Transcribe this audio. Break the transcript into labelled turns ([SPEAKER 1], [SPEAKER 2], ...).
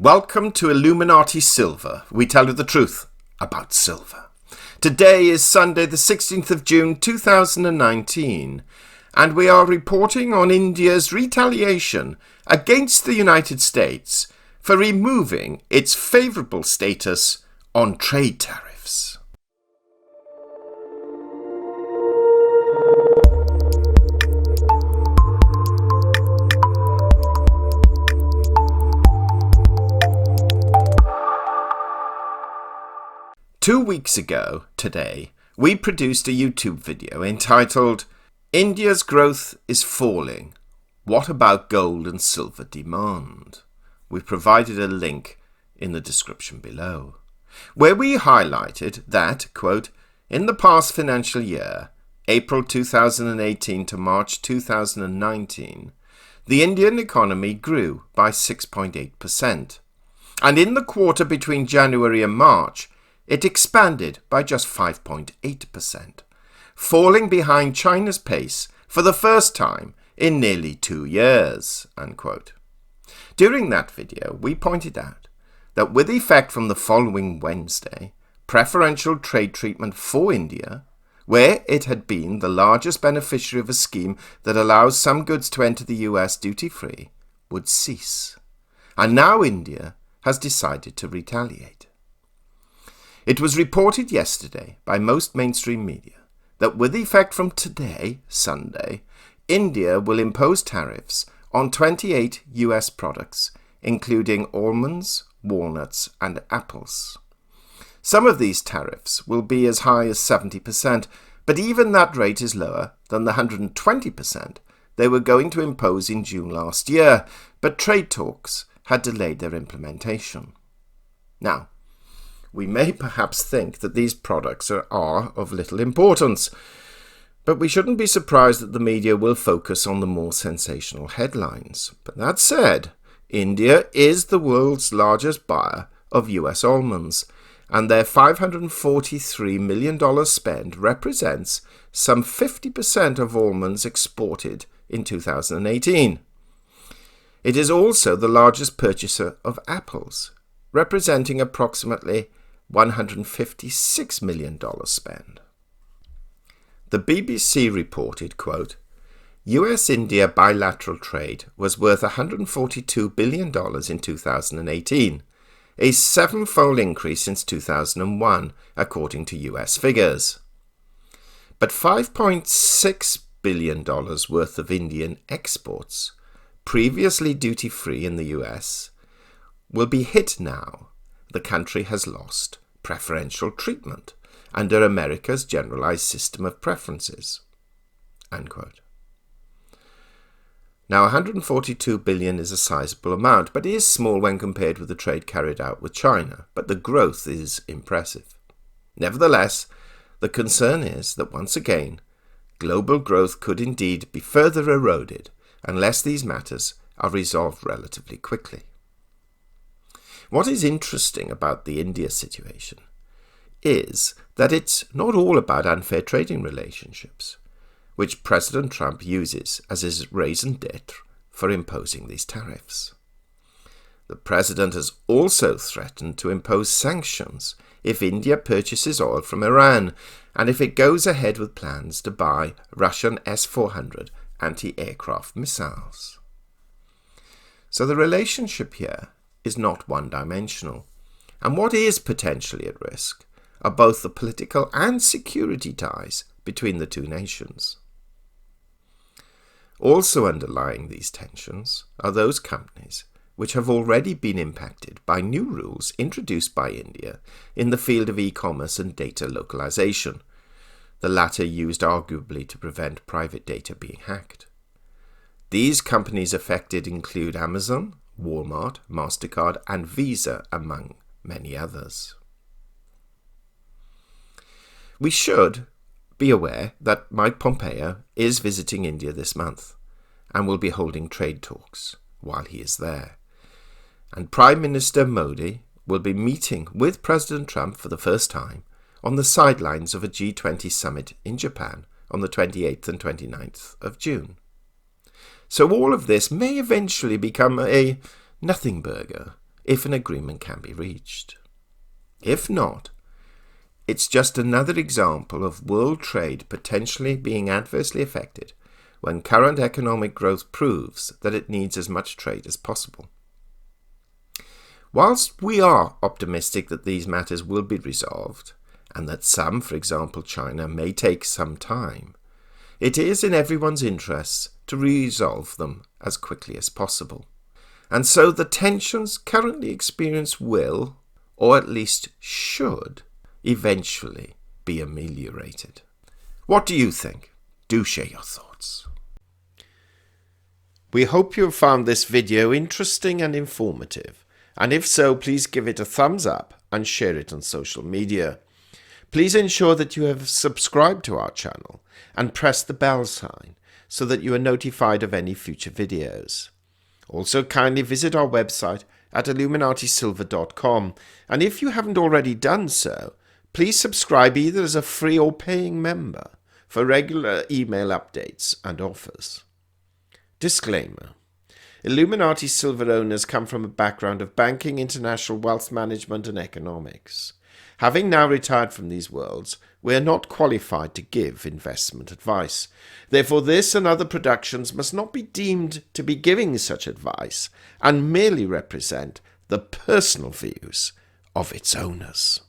[SPEAKER 1] Welcome to Illuminati Silver. We tell you the truth about silver. Today is Sunday the 16th of June 2019 and we are reporting on India's retaliation against the United States for removing its favourable status on trade tariffs. 2 weeks ago today, we produced a YouTube video entitled, India's Growth is Falling. What about gold and silver demand? We've provided a link in the description below, where we highlighted that, quote, in the past financial year, April 2018 to March 2019, the Indian economy grew by 6.8%. And in the quarter between January and March, it expanded by just 5.8%, falling behind China's pace for the first time in nearly 2 years, unquote. During that video, we pointed out that with effect from the following Wednesday, preferential trade treatment for India, where it had been the largest beneficiary of a scheme that allows some goods to enter the US duty-free, would cease. And now India has decided to retaliate. It was reported yesterday by most mainstream media that with effect from today, Sunday, India will impose tariffs on 28 US products, including almonds, walnuts, and apples. Some of these tariffs will be as high as 70%, but even that rate is lower than the 120% they were going to impose in June last year, but trade talks had delayed their implementation. Now, we may perhaps think that these products are of little importance, but we shouldn't be surprised that the media will focus on the more sensational headlines. But that said, India is the world's largest buyer of US almonds, and their $543 million spend represents some 50% of almonds exported in 2018. It is also the largest purchaser of apples, representing approximately $156 million spend. The BBC reported, quote, US-India bilateral trade was worth $142 billion in 2018, a seven-fold increase since 2001, according to US figures. But $5.6 billion worth of Indian exports, previously duty-free in the US, will be hit now. The country has lost preferential treatment under America's generalized system of preferences, unquote. Now, $142 billion is a sizable amount, but it is small when compared with the trade carried out with China, but the growth is impressive. Nevertheless, the concern is that once again, global growth could indeed be further eroded unless these matters are resolved relatively quickly. What is interesting about the India situation is that it's not all about unfair trading relationships, which President Trump uses as his raison d'etre for imposing these tariffs. The president has also threatened to impose sanctions if India purchases oil from Iran and if it goes ahead with plans to buy Russian S-400 anti-aircraft missiles. So the relationship here is not one-dimensional, and what is potentially at risk are both the political and security ties between the two nations. Also underlying these tensions are those companies which have already been impacted by new rules introduced by India in the field of e-commerce and data localization, the latter used arguably to prevent private data being hacked. These companies affected include Amazon, Walmart, MasterCard, and Visa, among many others. We should be aware that Mike Pompeo is visiting India this month and will be holding trade talks while he is there. And Prime Minister Modi will be meeting with President Trump for the first time on the sidelines of a G20 summit in Japan on the 28th and 29th of June. So all of this may eventually become a nothing burger if an agreement can be reached. If not, it's just another example of world trade potentially being adversely affected when current economic growth proves that it needs as much trade as possible. Whilst we are optimistic that these matters will be resolved, and that some, for example China, may take some time, it is in everyone's interests to resolve them as quickly as possible. And so the tensions currently experienced will, or at least should, eventually be ameliorated. What do you think? Do share your thoughts. We hope you have found this video interesting and informative, and if so, please give it a thumbs up and share it on social media. Please ensure that you have subscribed to our channel and press the bell sign so that you are notified of any future videos. Also, kindly visit our website at illuminatisilver.com, and if you haven't already done so, please subscribe either as a free or paying member for regular email updates and offers. Disclaimer: Illuminati Silver owners come from a background of banking, international wealth management and economics. Having now retired from these worlds, we are not qualified to give investment advice. Therefore, this and other productions must not be deemed to be giving such advice and merely represent the personal views of its owners.